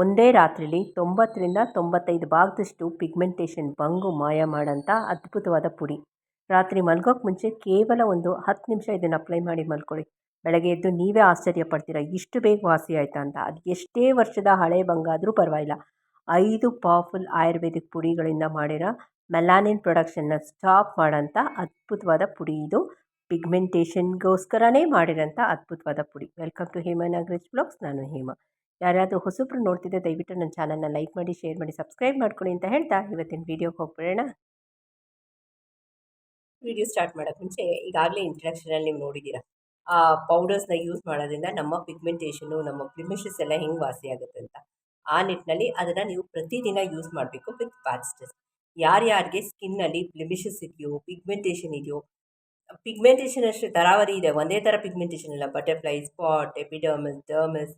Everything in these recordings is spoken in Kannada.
ಒಂದೇ ರಾತ್ರಿಲಿ 90ರಿಂದ 95 ಭಾಗದಷ್ಟು ಪಿಗ್ಮೆಂಟೇಷನ್ ಬಂಗು ಮಾಯ ಮಾಡೋಂಥ ಅದ್ಭುತವಾದ ಪುಡಿ. ರಾತ್ರಿ ಮಲ್ಗೋಕ್ಕೆ ಮುಂಚೆ ಕೇವಲ ಒಂದು 10 ನಿಮಿಷ ಇದನ್ನು ಅಪ್ಲೈ ಮಾಡಿ ಮಲ್ಕೊಳ್ಳಿ. ಬೆಳಗ್ಗೆ ಎದ್ದು ನೀವೇ ಆಶ್ಚರ್ಯ ಪಡ್ತೀರಾ ಇಷ್ಟು ಬೇಗ ವಾಸಿ ಆಯಿತಾ ಅಂತ. ಅದು ಎಷ್ಟೇ ವರ್ಷದ ಹಳೆ ಬಂಗಾದರೂ ಪರವಾಗಿಲ್ಲ. 5 ಪವರ್ಫುಲ್ ಆಯುರ್ವೇದಿಕ್ ಪುಡಿಗಳಿಂದ ಮಾಡಿರೋ ಮೆಲಾನಿನ್ ಪ್ರೊಡಕ್ಷನ್ನ ಸ್ಟಾಪ್ ಮಾಡೋಂಥ ಅದ್ಭುತವಾದ ಪುಡಿ ಇದು. ಪಿಗ್ಮೆಂಟೇಷನ್ಗೋಸ್ಕರನೇ ಮಾಡಿರೋಂಥ ಅದ್ಭುತವಾದ ಪುಡಿ. Welcome to Hema Nagaraj blogs. ನಾನು ಹೇಮಾ. ಯಾರಾದರೂ ಹೊಸಬ್ರು ನೋಡ್ತಿದ್ದೆ ದಯವಿಟ್ಟು ನನ್ನ ಚಾನಲ್ನ ಲೈಕ್ ಮಾಡಿ, ಶೇರ್ ಮಾಡಿ, ಸಬ್ಸ್ಕ್ರೈಬ್ ಮಾಡ್ಕೊಳ್ಳಿ ಅಂತ ಹೇಳ್ತಾ ಇವತ್ತಿನ ವೀಡಿಯೋಗೆ ಹೋಗ್ಬಿಡೋಣ. ವಿಡಿಯೋ ಸ್ಟಾರ್ಟ್ ಮಾಡೋಕ್ಕೆ ಮುಂಚೆ ಈಗಾಗಲೇ ಇಂಟ್ರಡಕ್ಷನಲ್ಲಿ ನೀವು ನೋಡಿದ್ದೀರಾ ಆ ಪೌಡರ್ಸ್ನ ಯೂಸ್ ಮಾಡೋದ್ರಿಂದ ನಮ್ಮ ಪಿಗ್ಮೆಂಟೇಷನು, ನಮ್ಮ ಬ್ಲಿಮಿಷಸ್ ಎಲ್ಲ ಹೆಂಗೆ ವಾಸಿ ಆಗುತ್ತೆ ಅಂತ. ಆ ನಿಟ್ಟಿನಲ್ಲಿ ಅದನ್ನು ನೀವು ಪ್ರತಿದಿನ ಯೂಸ್ ಮಾಡಬೇಕು ವಿತ್ ಪ್ಯಾಚ್ ಟೆಸ್ಟ್. ಯಾರ್ಯಾರಿಗೆ ಸ್ಕಿನ್ನಲ್ಲಿ ಬ್ಲಿಮಿಷಸ್ ಇದೆಯೋ, ಪಿಗ್ಮೆಂಟೇಷನ್ ಇದೆಯೋ, ಪಿಗ್ಮೆಂಟೇಷನ್ ಅಷ್ಟು ತರಾವರಿ ಇದೆ, ಒಂದೇ ಥರ ಪಿಗ್ಮೆಂಟೇಷನ್ ಇಲ್ಲ, ಬಟರ್ಫ್ಲೈ, ಸ್ಪಾಟ್, ಎಪಿಡರ್ಮಿಸ್, ಡರ್ಮಿಸ್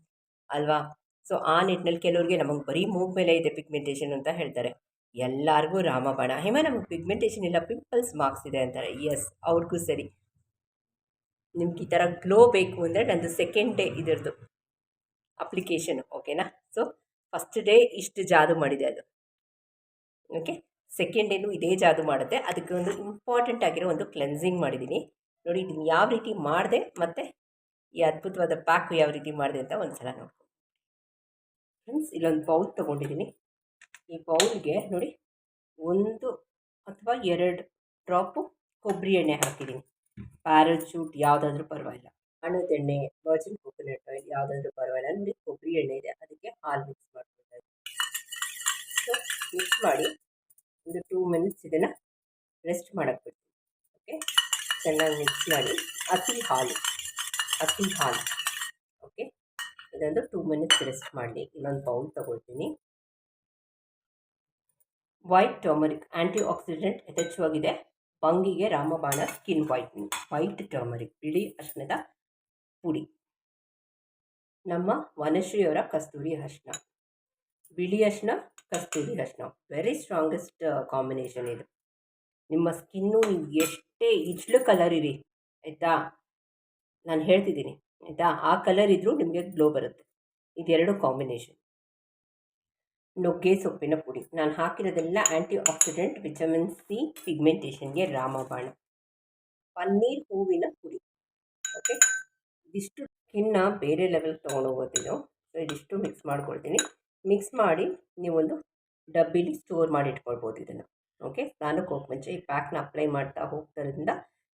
ಅಲ್ವಾ. ಸೊ ಆ ನಿಟ್ಟಿನಲ್ಲಿ ಕೆಲವ್ರಿಗೆ ನಮಗೆ ಬರೀ ಮೂಗ್ ಮೇಲೆ ಇದೆ ಪಿಗ್ಮೆಂಟೇಷನ್ ಅಂತ ಹೇಳ್ತಾರೆ. ಎಲ್ಲರಿಗೂ ರಾಮಬಾಣ. ಹೇಮ ನಮಗೆ ಪಿಗ್ಮೆಂಟೇಷನ್ ಇಲ್ಲ, ಪಿಂಪಲ್ಸ್ ಮಾರ್ಕ್ಸ್ ಇದೆ ಅಂತಾರೆ. ಎಸ್, ಅವ್ರಿಗೂ ಸರಿ. ನಿಮ್ಗೆ ಈ ಥರ ಗ್ಲೋ ಬೇಕು ಅಂದರೆ ನಂದು ಸೆಕೆಂಡ್ ಡೇ ಇದರದ್ದು ಅಪ್ಲಿಕೇಶನು, ಓಕೆನಾ. ಸೊ ಫಸ್ಟ್ ಡೇ ಇಷ್ಟು ಜಾದು ಮಾಡಿದೆ ಅದು, ಓಕೆ. ಸೆಕೆಂಡ್ ಡೇನು ಇದೇ ಜಾದು ಮಾಡುತ್ತೆ. ಅದಕ್ಕೆ ಒಂದು ಇಂಪಾರ್ಟೆಂಟ್ ಆಗಿರೋ ಒಂದು ಕ್ಲೆನ್ಸಿಂಗ್ ಮಾಡಿದ್ದೀನಿ ನೋಡಿ. ಇದನ್ನು ಯಾವ ರೀತಿ ಮಾಡಿದೆ ಮತ್ತು ಈ ಅದ್ಭುತವಾದ ಪ್ಯಾಕು ಯಾವ ರೀತಿ ಮಾಡಿದೆ ಅಂತ ಒಂದು ಸಲ ನೋಡ್ಕೊಂಡು ಫ್ರೆಂಡ್ಸ್. ಇಲ್ಲೊಂದು ಬೌಲ್ ತೊಗೊಂಡಿದ್ದೀನಿ. ಈ ಬೌಲ್ಗೆ ನೋಡಿ 1 ಅಥವಾ 2 ಡ್ರಾಪು ಕೊಬ್ಬರಿ ಎಣ್ಣೆ ಹಾಕಿದ್ದೀನಿ. ಪ್ಯಾರಾಚೂಟ್ ಯಾವುದಾದ್ರೂ ಪರವಾಗಿಲ್ಲ, ಹಣ್ಣದೆಣ್ಣೆ, ವರ್ಜಿನ್ ಕೋಕೋನಟ್ ಆಯಿಲ್ ಯಾವುದಾದ್ರೂ ಪರವಾಗಿಲ್ಲ. ನೋಡಿ ಕೊಬ್ಬರಿ ಎಣ್ಣೆ ಇದೆ, ಅದಕ್ಕೆ ಹಾಲು ಮಿಕ್ಸ್ ಮಾಡ್ಕೊಳ್ತಾ ಇದ್ದೀನಿ. ಸೊ ಮಿಕ್ಸ್ ಮಾಡಿ ಒಂದು 2 ಮಿನಿಟ್ಸ್ ಇದನ್ನು ರೆಸ್ಟ್ ಮಾಡೋಕ್ಕೆ ಬಿಡ್ತೀನಿ. ಓಕೆ, ಚೆನ್ನಾಗಿ ಮಿಕ್ಸ್ ಮಾಡಿ. ಹಸಿ ಹಾಲು, ಓಕೆ. ಇದೊಂದು 2 ಮಿನಿಟ್ಸ್ ರೆಸ್ಟ್ ಮಾಡಲಿ. ಇನ್ನೊಂದು ಬೌಲ್ ತೊಗೊಳ್ತೀನಿ. ವೈಟ್ ಟರ್ಮರಿಕ್ ಆ್ಯಂಟಿ ಆಕ್ಸಿಡೆಂಟ್ ಯಥೇಚ್ಛವಾಗಿದೆ. ಬಂಗಿಗೆ ರಾಮಬಾಣ, ಸ್ಕಿನ್ ವೈಟ್ನಿಂಗ್. ವೈಟ್ ಟರ್ಮರಿಕ್, ಬಿಳಿ ಅರಿಶಿಣದ ಪುಡಿ. ನಮ್ಮ ವನಶ್ರೀಯವರ ಕಸ್ತೂರಿ ಅರಿಶಿಣ, ಬಿಳಿ ಅರಿಶಿಣ, ಕಸ್ತೂರಿ ಅರಿಶಿಣ, ವೆರಿ ಸ್ಟ್ರಾಂಗೆಸ್ಟ್ ಕಾಂಬಿನೇಷನ್ ಇದು. ನಿಮ್ಮ ಸ್ಕಿನ್ನು ನೀವು ಎಷ್ಟೇ ಇಜ್ಲು ಕಲರ್ ಇರಿ ಆಯಿತಾ, ನಾನು ಹೇಳ್ತಿದ್ದೀನಿ ಆಯಿತಾ, ಆ ಕಲರ್ ಇದ್ದರೂ ನಿಮಗೆ ಗ್ಲೋ ಬರುತ್ತೆ. ಇದೆರಡು ಕಾಂಬಿನೇಷನ್. ನುಗ್ಗೆ ಸೊಪ್ಪಿನ ಪುಡಿ, ನಾನು ಹಾಕಿರೋದೆಲ್ಲ ಆ್ಯಂಟಿ ಆಕ್ಸಿಡೆಂಟ್, ವಿಟಮಿನ್ ಸಿ, ಪಿಗ್ಮೆಂಟೇಷನ್ಗೆ ರಾಮಬಾಣ. ಪನ್ನೀರ್ ಹೂವಿನ ಪುಡಿ, ಓಕೆ. ಇದಿಷ್ಟು ಸ್ಕಿನ್ನ ಬೇರೆ ಲೆವೆಲ್ಗೆ ತೊಗೊಂಡೋಗೋದಿದ್ದು. ಸೊ ಇದಿಷ್ಟು ಮಿಕ್ಸ್ ಮಾಡ್ಕೊಳ್ತೀನಿ. ಮಿಕ್ಸ್ ಮಾಡಿ ನೀವೊಂದು ಡಬ್ಬಿಲಿ ಸ್ಟೋರ್ ಮಾಡಿ ಇಟ್ಕೊಳ್ಬೋದು ಇದನ್ನು, ಓಕೆ. ಸ್ನಾನಕ್ಕೆ ಹೋಗಿ ಮುಂಚೆ ಈ ಪ್ಯಾಕ್ನ ಅಪ್ಲೈ ಮಾಡ್ತಾ ಹೋಗ್ತಾರಿಂದ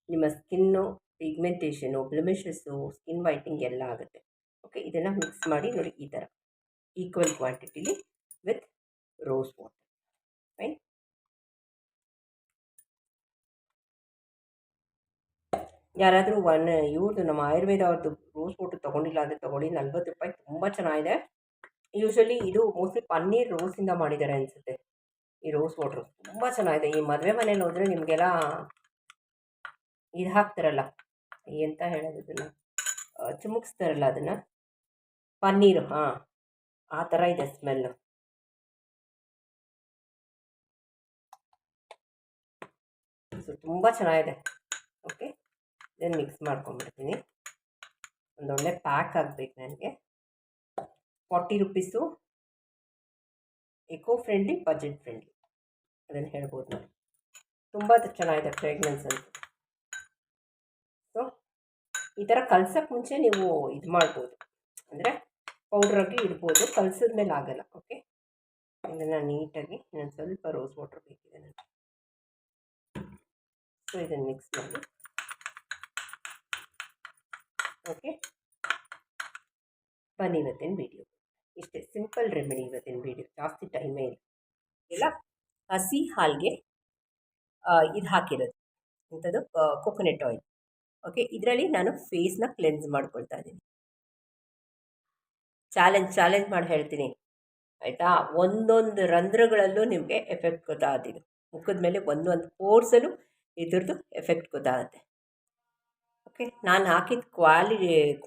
ನಿಮ್ಮ skin, pigmentation, blemishes, skin whitening ಎಲ್ಲ ಆಗುತ್ತೆ, ಓಕೆ. ಇದನ್ನು ಮಿಕ್ಸ್ ಮಾಡಿ ನೋಡಿ ಈ ಥರ ಈಕ್ವಲ್ ಕ್ವಾಂಟಿಟಿಲಿ ವಿತ್ ರೋಸ್ ವಾಟರ್, ರೈಟ್. ಯಾರಾದರೂ ಇವ್ರದ್ದು ನಮ್ಮ ಆಯುರ್ವೇದ ಅವ್ರದ್ದು ರೋಸ್ ವಾಟರ್ ತೊಗೊಂಡಿಲ್ಲ ಅಂದರೆ ತೊಗೊಳ್ಳಿ. 40 ರೂಪಾಯಿ, ತುಂಬ ಚೆನ್ನಾಗಿದೆ. ಯೂಶ್ವಲಿ ಇದು ಮೋಸ್ಟ್ಲಿ ಪನ್ನೀರ್ ರೋಸಿಂದ ಮಾಡಿದ್ದಾರೆ ಅನಿಸುತ್ತೆ. ಈ ರೋಸ್ ವಾಟ್ರು ತುಂಬ ಚೆನ್ನಾಗಿದೆ. ಈ ಮದುವೆ ಮನೇಲಿ ಹೋದರೆ ನಿಮಗೆಲ್ಲ ಇದು ಹಾಕ್ತಾರಲ್ಲ, ಎಂತ ಹೇಳೋದು ಅದನ್ನು, ಚಿಮುಕ್ಸ್ತಾರಲ್ಲ ಅದನ್ನು, ಪನ್ನೀರು, ಹಾಂ, ಆ ಥರ ಇದೆ ಸ್ಮೆಲ್ಲು. ಸೊ ತುಂಬ ಚೆನ್ನಾಗಿದೆ, ಓಕೆ. ಇದನ್ನು ಮಿಕ್ಸ್ ಮಾಡ್ಕೊಂಡ್ಬಿಡ್ತೀನಿ. ಒಂದೊಳ್ಳೆ ಪ್ಯಾಕ್ ಆಗಬೇಕು ನನಗೆ. 40 rupees, eco friendly, budget friendly, ಅದನ್ನು ಹೇಳ್ಬೋದು ನಾನು. ತುಂಬ ಚೆನ್ನಾಗಿದೆ ಫ್ರೇಗ್ರೆನ್ಸ್ ಅಂತ. ಸೊ ಈ ಥರ ಕಲ್ಸೋಕ್ಕೆ ಮುಂಚೆ ನೀವು ಇದು ಮಾಡ್ಬೋದು, ಅಂದರೆ ಪೌಡ್ರಾಗಿ ಇಡ್ಬೋದು. ಕಲಸಿದ ಮೇಲೆ ಆಗಲ್ಲ, ಓಕೆ. ಇದನ್ನು ನೀಟಾಗಿ, ಇನ್ನೊಂದು ಸ್ವಲ್ಪ ರೋಸ್ ವಾಟರ್ ಬೇಕಿದೆ ನನಗೆ. ಸೊ ಇದನ್ನು ಮಿಕ್ಸ್ ಮಾಡಿ, ಓಕೆ. ಬನ್ನಿ ಇವತ್ತಿನ ವೀಡಿಯೋ ಇಷ್ಟೇ, ಸಿಂಪಲ್ ರೆಮಿಡಿ ಇವತ್ತಿನ ವೀಡಿಯೋ, ಜಾಸ್ತಿ ಟೈಮೇ ಇಲ್ಲ. ಎಲ್ಲ ಹಸಿ ಹಾಲಿಗೆ ಇದು ಹಾಕಿರೋದು ಇಂಥದ್ದು ಕೋಕೋನಟ್ ಆಯಿಲ್, ಓಕೆ. ಇದರಲ್ಲಿ ನಾನು ಫೇಸ್ನ ಕ್ಲೆನ್ಸ್ ಮಾಡ್ಕೊಳ್ತಾ ಇದ್ದೀನಿ. ಚಾಲೆಂಜ್ ಮಾಡಿ ಹೇಳ್ತೀನಿ ಆಯಿತಾ. ಒಂದೊಂದು ರಂಧ್ರಗಳಲ್ಲೂ ನಿಮಗೆ ಎಫೆಕ್ಟ್ ಗೊತ್ತಾಗ್ತಿದೆ. ಮುಖದ ಮೇಲೆ ಒಂದೊಂದು ಪೋರ್ಸಲ್ಲೂ ಇದ್ರದ್ದು ಎಫೆಕ್ಟ್ ಗೊತ್ತಾಗುತ್ತೆ, ಓಕೆ. ನಾನು ಹಾಕಿದ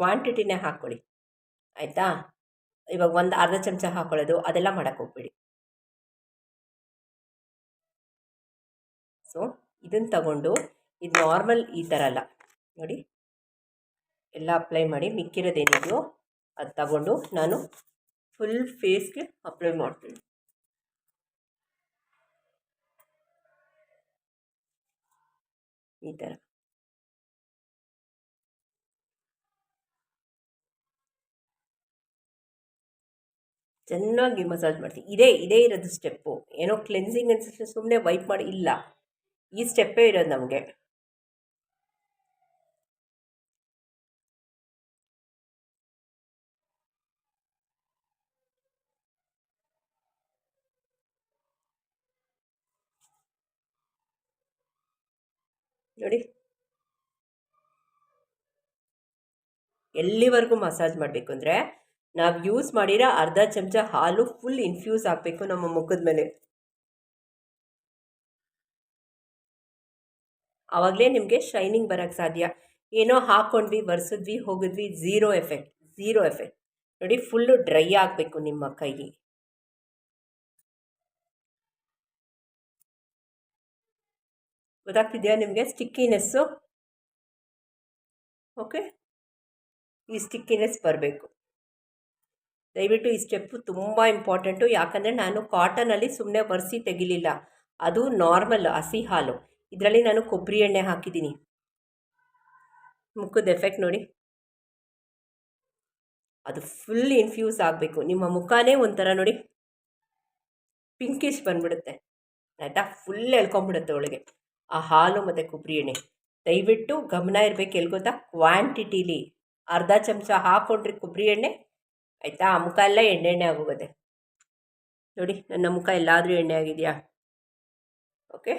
ಕ್ವಾಂಟಿಟಿನೇ ಹಾಕ್ಕೊಳ್ಳಿ ಆಯಿತಾ. ಇವಾಗ ಒಂದು ಅರ್ಧ ಚಮಚ ಹಾಕ್ಕೊಳ್ಳೋದು ಅದೆಲ್ಲ ಮಾಡೋಕ್ಕೆ ಹೋಗ್ಬೇಡಿ. ಸೊ ಇದನ್ನು ತಗೊಂಡು, ಇದು ನಾರ್ಮಲ್ ಈ ಥರ ಅಲ್ಲ ನೋಡಿ, ಎಲ್ಲ ಅಪ್ಲೈ ಮಾಡಿ ಮಿಕ್ಕಿರೋದೇನಿದೆಯೋ ಅದು ತಗೊಂಡು ನಾನು ಫುಲ್ ಫೇಸ್ಗೆ ಅಪ್ಲೈ ಮಾಡ್ತೀನಿ. ಈ ಥರ ಚೆನ್ನಾಗಿ ಮಸಾಜ್ ಮಾಡ್ತೀನಿ. ಇದೇ ಇರೋದು ಸ್ಟೆಪ್ಪು. ಏನೋ ಕ್ಲೆನ್ಸಿಂಗ್ ಅನ್ಸುತ್ತೆ ಸುಮ್ಮನೆ ವೈಪ್ ಮಾಡಿ ಇಲ್ಲ, ಈ ಸ್ಟೆಪ್ಪೇ ಇರೋದು ನಮಗೆ. ನೋಡಿ ಎಲ್ಲಿವರೆಗೂ ಮಸಾಜ್ ಮಾಡಬೇಕು ಅಂದರೆ ನಾವು ಯೂಸ್ ಮಾಡಿರೋ ಅರ್ಧ ಚಮಚ ಹಾಲು ಫುಲ್ ಇನ್ಫ್ಯೂಸ್ ಆಗಬೇಕು ನಮ್ಮ ಮುಖದ ಮೇಲೆ. ಆವಾಗಲೇ ನಿಮಗೆ ಶೈನಿಂಗ್ ಬರೋಕ್ಕೆ ಸಾಧ್ಯ. ಏನೋ ಹಾಕ್ಕೊಂಡ್ವಿ ಒರೆಸಿದ್ವಿ ಹೋಗಿದ್ವಿ, ಝೀರೋ ಎಫೆಕ್ಟ್. ನೋಡಿ ಫುಲ್ಲು ಡ್ರೈ ಆಗಬೇಕು ನಿಮ್ಮ ಕೈ. ಗೊತ್ತಾಗ್ತಿದೆಯಾ ನಿಮಗೆ ಸ್ಟಿಕ್ಕಿನೆಸ್ಸು? ಓಕೆ, ಈ ಸ್ಟಿಕ್ಕಿನೆಸ್ ಬರಬೇಕು. ದಯವಿಟ್ಟು ಈ ಸ್ಟೆಪ್ಪು ತುಂಬ ಇಂಪಾರ್ಟೆಂಟು. ಯಾಕಂದರೆ ನಾನು ಕಾಟನಲ್ಲಿ ಸುಮ್ಮನೆ ಒರೆಸಿ ತೆಗಿಲಿಲ್ಲ, ಅದು ನಾರ್ಮಲ್ ಹಸಿ ಹಾಲು. ಇದರಲ್ಲಿ ನಾನು ಕೊಬ್ಬರಿ ಎಣ್ಣೆ ಹಾಕಿದ್ದೀನಿ. ಮುಖದ ಎಫೆಕ್ಟ್ ನೋಡಿ, ಅದು ಫುಲ್ ಇನ್ಫ್ಯೂಸ್ ಆಗಬೇಕು. ನಿಮ್ಮ ಮುಖನೇ ಒಂಥರ ನೋಡಿ ಪಿಂಕಿಶ್ ಬಂದ್ಬಿಡುತ್ತೆ, ಆಯಿತಾ? ಫುಲ್ ಎಳ್ಕೊಂಬಿಡುತ್ತೆ ಒಳಗೆ ಆ ಹಾಲು ಮತ್ತು ಕೊಬ್ಬರಿ ಎಣ್ಣೆ. ದಯವಿಟ್ಟು ಗಮನ ಇರಬೇಕು ಎಲ್ಲಿ ಗೊತ್ತಾ, ಕ್ವಾಂಟಿಟೀಲಿ. ಅರ್ಧ ಚಮಚ ಹಾಕ್ಕೊಂಡ್ರಿ ಕೊಬ್ಬರಿ ಎಣ್ಣೆ, ಆಯಿತಾ? ಆ ಮುಖ ಎಲ್ಲ ಎಣ್ಣೆ ಆಗೋಗುತ್ತೆ. ನೋಡಿ ನನ್ನ ಮುಖ ಎಲ್ಲಾದರೂ ಎಣ್ಣೆ ಆಗಿದೆಯಾ? ಓಕೆ,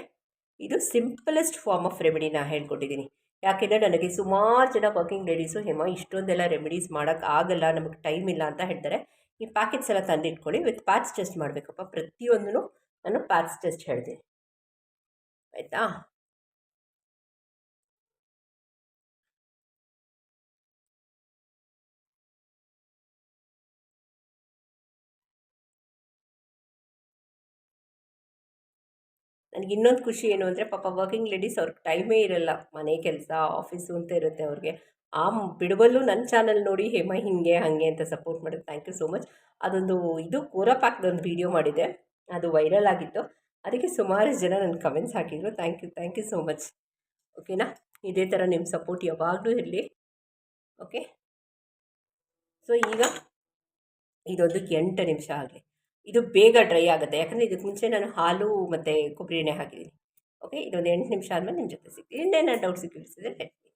ಇದು ಸಿಂಪಲೆಸ್ಟ್ ಫಾರ್ಮ್ ಆಫ್ ರೆಮಿಡಿ ನಾನು ಹೇಳ್ಕೊಟ್ಟಿದ್ದೀನಿ. ಯಾಕೆಂದರೆ ನನಗೆ ಸುಮಾರು ಜನ ವರ್ಕಿಂಗ್ ಲೇಡೀಸು ಹೇಮ ಇಷ್ಟೊಂದೆಲ್ಲ ರೆಮಿಡೀಸ್ ಮಾಡೋಕ್ಕೆ ಆಗಲ್ಲ, ನಮಗೆ ಟೈಮ್ ಇಲ್ಲ ಅಂತ ಹೇಳ್ತಾರೆ. ಈ ಪ್ಯಾಕೆಟ್ಸ್ ಎಲ್ಲ ತಂದಿಟ್ಕೊಳ್ಳಿ, ವಿತ್ ಪ್ಯಾಚ್ ಟೆಸ್ಟ್ ಮಾಡಬೇಕಪ್ಪ. ಪ್ರತಿಯೊಂದೂ ನಾನು ಪ್ಯಾಚ್ ಟೆಸ್ಟ್ ಹೇಳ್ತೀನಿ, ಆಯಿತಾ? ನನಗೆ ಇನ್ನೊಂದು ಖುಷಿ ಏನು ಅಂದರೆ, ಪಾಪ ವರ್ಕಿಂಗ್ ಲೇಡೀಸ್ ಅವ್ರಿಗೆ ಟೈಮೇ ಇರಲ್ಲ, ಮನೆ ಕೆಲಸ ಆಫೀಸು ಅಂತ ಇರುತ್ತೆ ಅವ್ರಿಗೆ. ಆ ಬಿಡುವಲ್ಲೂ ನನ್ನ ಚಾನಲ್ ನೋಡಿ ಹೇಮ ಹೀಗೆ ಹಾಗೆ ಅಂತ ಸಪೋರ್ಟ್ ಮಾಡೋದು. Thank you so much. ಅದೊಂದು ಇದು ಕೂರ ಪ್ಯಾಕ್ದೊಂದು ವೀಡಿಯೋ ಮಾಡಿದೆ, ಅದು ವೈರಲ್ ಆಗಿತ್ತು. ಅದಕ್ಕೆ ಸುಮಾರು ಜನ ನನಗೆ ಕಮೆಂಟ್ಸ್ ಹಾಕಿದರು. Thank you so much. ಓಕೆನಾ? ಇದೇ ಥರ ನಿಮ್ಮ ಸಪೋರ್ಟ್ ಯಾವಾಗಲೂ ಇರಲಿ. ಓಕೆ, ಸೊ ಈಗ ಇದೊಂದು 8 ನಿಮಿಷ ಆಗಲಿ. ಇದು ಬೇಗ ಡ್ರೈ ಆಗುತ್ತೆ, ಯಾಕಂದರೆ ಇದಕ್ಕೆ ಮುಂಚೆ ನಾನು ಹಾಲು ಮತ್ತು ಕೊಬ್ಬರಿ ಎಣ್ಣೆ ಹಾಕಿದ್ದೀನಿ. ಓಕೆ, ಇದೊಂದು 8 ನಿಮಿಷ ಆದಮೇಲೆ ನಿಮ್ಮ ಜೊತೆ ಸಿಗ್ತೀನಿ. ಇನ್ನೇನು ಡೌಟ್ಸ್ ಕೇಳಿಸಿದ್ರೆ ಹೇಳ್ತೀನಿ.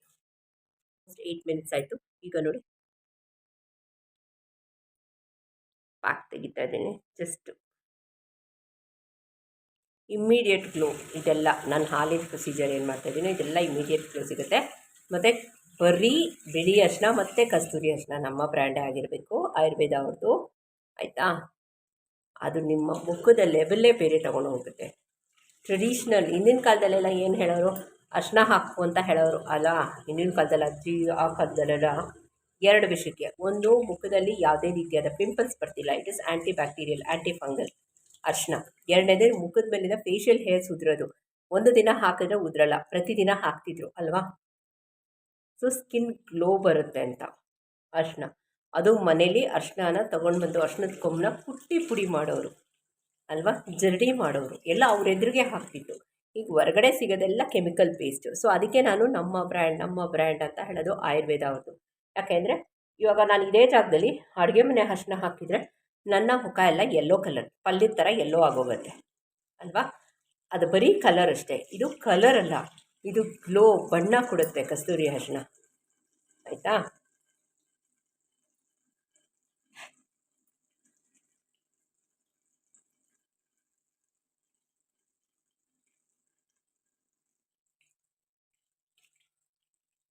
8 ಮಿನಿಟ್ಸ್ ಆಯಿತು. ಈಗ ನೋಡಿ ಪ್ಯಾಕ್ ತೆಗಿತಾ ಇದ್ದೀನಿ. Just immediate glow. ಇದೆಲ್ಲ ನಾನು ಹಾಲಿನ ಪ್ರೊಸೀಜರ್ ಏನು ಮಾಡ್ತಾಯಿದ್ದೀನಿ, ಇದೆಲ್ಲ ಇಮ್ಮಿಡಿಯೇಟ್ ಗ್ಲೋ ಸಿಗುತ್ತೆ. ಮತ್ತು ಬರೀ ಬಿಳಿ ಅರಿಶಿನ ಮತ್ತು ಕಸ್ತೂರಿ ಅರಿಶಿನ ನಮ್ಮ ಬ್ರ್ಯಾಂಡೇ ಆಗಿರಬೇಕು, ಆಯುರ್ವೇದ ಅವ್ರದ್ದು, ಆಯಿತಾ? ಅದು ನಿಮ್ಮ ಮುಖದ ಲೆವೆಲ್ಲೇ ಬೇರೆ ತೊಗೊಂಡು ಹೋಗುತ್ತೆ. ಟ್ರೆಡಿಷ್ನಲ್ ಹಿಂದಿನ ಕಾಲದಲ್ಲೆಲ್ಲ ಏನು ಹೇಳೋರು, ಅರಿಶಿನ ಹಾಕು ಅಂತ ಹೇಳೋರು ಅಲ್ಲ. ಹಿಂದಿನ ಕಾಲದಲ್ಲಿ ಅಜ್ಜಿ ಆ ಕಾಲದಲ್ಲೆಲ್ಲ 2 ವಿಷಯಕ್ಕೆ. ಒಂದು, ಮುಖದಲ್ಲಿ ಯಾವುದೇ ರೀತಿಯಾದ ಪಿಂಪಲ್ಸ್ ಬರ್ತಿಲ್ಲ, it is anti bacterial, anti fungal ಅರಿಶಿನ. ಎರಡನೇದೇ ಮುಖದ ಮೇಲಿನ ಫೇಶಿಯಲ್ ಹೇರ್ಸ್ ಉದುರೋದು. ಒಂದು ದಿನ ಹಾಕಿದ್ರೆ ಉದುರಲ್ಲ, ಪ್ರತಿದಿನ ಹಾಕ್ತಿದ್ರು ಅಲ್ವಾ? ಸೊ ಸ್ಕಿನ್ ಗ್ಲೋ ಬರುತ್ತೆ ಅಂತ ಅರಿಶಿನ. ಅದು ಮನೇಲಿ ಅರಿಶಿನ ತೊಗೊಂಡು ಬಂದು ಅರಿಶಿನದ ಕೊಂಬನ್ನ ಪುಡಿ ಮಾಡೋರು ಅಲ್ವಾ, ಜರಡಿ ಮಾಡೋರು ಎಲ್ಲ ಅವ್ರ ಎದುರಿಗೆ ಹಾಕ್ತಿತ್ತು. ಈಗ ಹೊರಗಡೆ ಸಿಗೋದೆಲ್ಲ ಕೆಮಿಕಲ್ ಬೇಸ್ಡು. ಸೊ ಅದಕ್ಕೆ ನಾನು ನಮ್ಮ ಬ್ರ್ಯಾಂಡ್ ಅಂತ ಹೇಳೋದು ಆಯುರ್ವೇದ ಅವ್ರದ್ದು. ಯಾಕೆಂದರೆ ಇವಾಗ ನಾನು ಇದೇ ಜಾಗದಲ್ಲಿ ಅಡುಗೆ ಮನೆ ಅರಿಶಿನ ಹಾಕಿದರೆ ನನ್ನ ಮುಖ ಎಲ್ಲ ಯೆಲ್ಲೋ ಕಲರ್, ಪಲ್ಯದ ಥರ ಯೆಲ್ಲೋ ಆಗೋಗುತ್ತೆ ಅಲ್ವಾ? ಅದು ಬರೀ ಕಲರ್ ಅಷ್ಟೇ, ಇದು ಕಲರ್ ಅಲ್ಲ, ಇದು ಗ್ಲೋ, ಬಣ್ಣ ಕೊಡುತ್ತೆ ಕಸ್ತೂರಿ ಅರಿಶಿನ, ಆಯಿತಾ?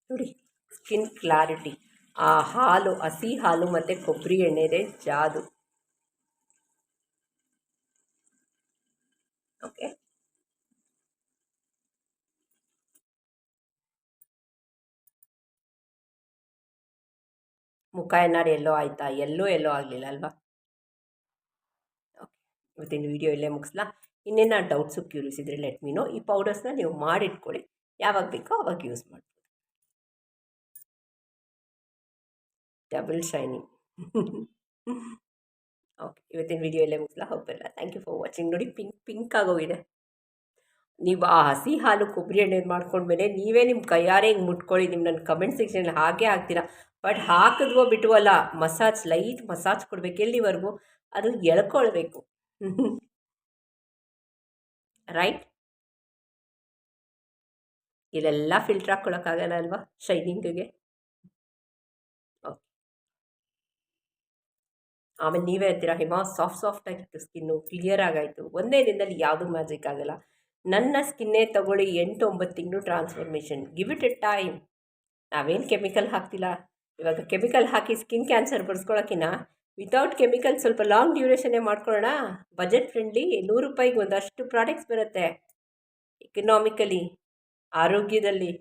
ನೋಡಿ ಸ್ಕಿನ್ ಕ್ಲಾರಿಟಿ, ಆ ಹಾಲು, ಹಸಿ ಹಾಲು ಮತ್ತು ಕೊಬ್ಬರಿ ಎಣ್ಣೆದೆ ಜಾದು. ಓಕೆ, ಮುಖ ಏನಾರು ಎಲ್ಲೋ ಆಯಿತಾ? ಎಲ್ಲೋ ಆಗಲಿಲ್ಲ ಅಲ್ವಾ? ಓಕೆ, ಇವತ್ತಿನ ವೀಡಿಯೋ ಇಲ್ಲೇ ಮುಗಿಸ್ಲಾ? ಇನ್ನೇನು ಡೌಟ್ಸು ಕ್ಯೂರಿಯಸ್ ಇದ್ದರೆ ಲೆಟ್ ಮೀ ನೋ. ಈ ಪೌಡರ್ಸ್ನ ನೀವು ಮಾಡಿಟ್ಕೊಳ್ಳಿ, ಯಾವಾಗ ಬೇಕೋ ಅವಾಗ ಯೂಸ್ ಮಾಡ್ಬೋದು. ಡಬಲ್ ಶೈನಿಂಗ್ ಓಕೆ, ಇವತ್ತಿನ ವಿಡಿಯೋ ಇಲ್ಲೇ ಮುಗಿಸ್ಲಾ? ಹೋಗ್ಬರಲ್ಲ. Thank you for watching. ನೋಡಿ, ಪಿಂಕ್ ಪಿಂಕ್ ಆಗೋಗಿದೆ. ನೀವು ಆ ಹಸಿ ಹಾಲು ಕೊಬ್ಬರಿ ಎಣ್ಣೆದು ಮಾಡ್ಕೊಂಡ್ಮೇಲೆ ನೀವೇ ನಿಮ್ಮ ಕೈಯಾರೆ ಹಿಂಗೆ ಮುಟ್ಕೊಳ್ಳಿ. ನಿಮ್ಮ ನನ್ನ ಕಮೆಂಟ್ ಸೆಕ್ಷನಲ್ಲಿ ಹಾಗೆ ಹಾಕ್ತೀರಾ. ಬಟ್ ಹಾಕಿದ್ವೋ ಬಿಟ್ವಲ್ಲ, ಮಸಾಜ್, ಲೈಟ್ ಮಸಾಜ್ ಕೊಡಬೇಕು. ಎಲ್ಲಿವರೆಗೂ? ಅದು ಎಳ್ಕೊಳ್ಬೇಕು. ರೈಟ್? ಇಲ್ಲೆಲ್ಲ ಫಿಲ್ಟ್ರ್ ಹಾಕ್ಕೊಳಕ್ಕಾಗಲ್ಲ ಅಲ್ವಾ ಶೈನಿಂಗಿಗೆ? ಓಕೆ. ಆಮೇಲೆ ನೀವೇ ಅಂತೀರಾ, ಹಿಮ ಸಾಫ್ಟ್ ಆಗಿತ್ತು ಸ್ಕಿನ್ನು, ಕ್ಲಿಯರ್ ಆಗಾಯಿತು. ಒಂದೇ ದಿನದಲ್ಲಿ ಯಾವುದೂ ಮ್ಯಾಜಿಕ್ ಆಗಲ್ಲ. ನನ್ನ ಸ್ಕಿನ್ನೇ ತಗೊಳ್ಳಿ, 8-9 ತಿಂಗಳು transformation. Give it A time. ನಾವೇನು ಕೆಮಿಕಲ್ ಹಾಕ್ತಿಲ್ಲ. ಇವಾಗ ಕೆಮಿಕಲ್ ಹಾಕಿ ಸ್ಕಿನ್ ಕ್ಯಾನ್ಸರ್ ಬರ್ಸ್ಕೊಳಕ್ಕಿನ್ನ ವಿತೌಟ್ ಕೆಮಿಕಲ್ ಸ್ವಲ್ಪ ಲಾಂಗ್ ಡ್ಯೂರೇಷನ್ನೇ ಮಾಡ್ಕೊಳ್ಳೋಣ. ಬಜೆಟ್ ಫ್ರೆಂಡ್ಲಿ, ₹100ಗೆ ಒಂದಷ್ಟು ಪ್ರಾಡಕ್ಟ್ಸ್ ಬರುತ್ತೆ. ಎಕನಾಮಿಕಲಿ, ಆರೋಗ್ಯದಲ್ಲಿ.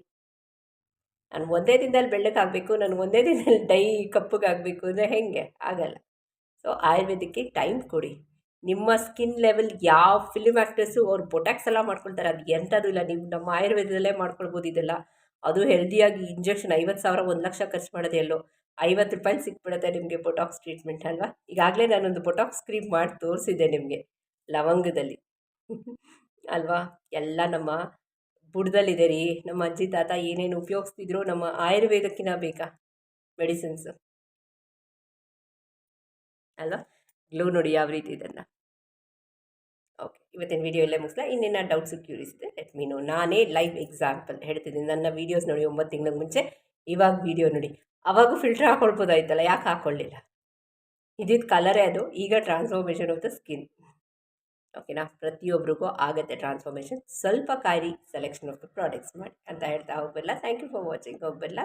ನಾನು ಒಂದೇ ದಿನದಲ್ಲಿ ಬೆಳ್ಳಗಾಗಬೇಕು, ನಾನು ಒಂದೇ ದಿನದಲ್ಲಿ ಕಪ್ಪಗಾಗಬೇಕು ಅಂದರೆ ಹೇಗೆ? ಆಗಲ್ಲ. ಸೊ ಆಯುರ್ವೇದಕ್ಕೆ ಟೈಮ್ ಕೊಡಿ. ನಿಮ್ಮ ಸ್ಕಿನ್ ಲೆವೆಲ್, ಯಾವ ಫಿಲ್ಮ್ ಆ್ಯಕ್ಟರ್ಸು ಅವ್ರು ಬೊಟ್ಯಾಕ್ಸ್ ಎಲ್ಲ ಮಾಡ್ಕೊಳ್ತಾರೆ, ಅದು ಎಂಥದ್ದು ಇಲ್ಲ. ನೀವು ನಮ್ಮ ಆಯುರ್ವೇದದಲ್ಲೇ ಮಾಡ್ಕೊಳ್ಬೋದು ಇದೆಲ್ಲ. ಅದು ಹೆಲ್ದಿಯಾಗಿ ಇಂಜೆಕ್ಷನ್ 50,000 1,00,000 ಖರ್ಚು ಮಾಡೋದು ಎಲ್ಲೋ, ₹50 ಸಿಕ್ಬಿಡುತ್ತೆ ನಿಮಗೆ ಬೊಟಾಕ್ಸ್ ಟ್ರೀಟ್ಮೆಂಟ್ ಅಲ್ವಾ? ಈಗಾಗಲೇ ನಾನೊಂದು ಬೊಟಾಕ್ಸ್ ಕ್ರೀಮ್ ಮಾಡಿ ತೋರಿಸಿದ್ದೆ ನಿಮಗೆ, ಲವಂಗದಲ್ಲಿ. ಅಲ್ವಾ? ಎಲ್ಲ ನಮ್ಮ ಬುಡದಲ್ಲಿದೆ ರೀ. ನಮ್ಮ ಅಜ್ಜಿ ತಾತ ಏನೇನು ಉಪಯೋಗಿಸ್ತಿದ್ರು, ನಮ್ಮ ಆಯುರ್ವೇದಕ್ಕಿಂತ ಬೇಕಾ ಮೆಡಿಸಿನ್ಸು ಅಲ್ವಾ? ಗ್ಲೋ ನೋಡಿ ಯಾವ ರೀತಿ ಇದೆ ಅಂತ. ಓಕೆ, ಇವತ್ತಿನ ವಿಡಿಯೋ ಇಲ್ಲೇ ಮುಗಿಸ್ಲಾ? ಇನ್ನೇನು ಡೌಟ್ಸು ಕ್ಯೂರಿಯಸ್ ಇದೆ ಲೆಟ್ ಮೀ ನೋ. ನಾನೇ ಲೈವ್ ಎಕ್ಸಾಂಪಲ್ ಹೇಳ್ತಿದ್ದೀನಿ. ನನ್ನ ವೀಡಿಯೋಸ್ ನೋಡಿ 9 ತಿಂಗಳಿಗೆ ಮುಂಚೆ, ಇವಾಗ ವೀಡಿಯೋ ನೋಡಿ. ಅವಾಗೂ ಫಿಲ್ಟರ್ ಹಾಕ್ಕೊಳ್ಬೋದಾಯ್ತಲ್ಲ, ಯಾಕೆ ಹಾಕ್ಕೊಳ್ಳಿಲ್ಲ? ಇದ್ದಿದ್ದು ಕಲರೇ ಅದು. ಈಗ ಟ್ರಾನ್ಸ್ಫಾರ್ಮೇಷನ್ ಆಫ್ ದ ಸ್ಕಿನ್. ಓಕೆನಾ? ಪ್ರತಿಯೊಬ್ಬರಿಗೂ ಆಗುತ್ತೆ ಟ್ರಾನ್ಸ್ಫಾರ್ಮೇಷನ್. ಸ್ವಲ್ಪ ಕಾಯಿರಿ, ಸೆಲೆಕ್ಷನ್ ಆಫ್ ದ ಪ್ರಾಡಕ್ಟ್ಸ್ ಮಾಡಿ ಅಂತ ಹೇಳ್ತಾ ಹೋಗ್ಬಲ್ಲ. Thank you for watching. ಹೋಗ್ಬಲ್ಲ.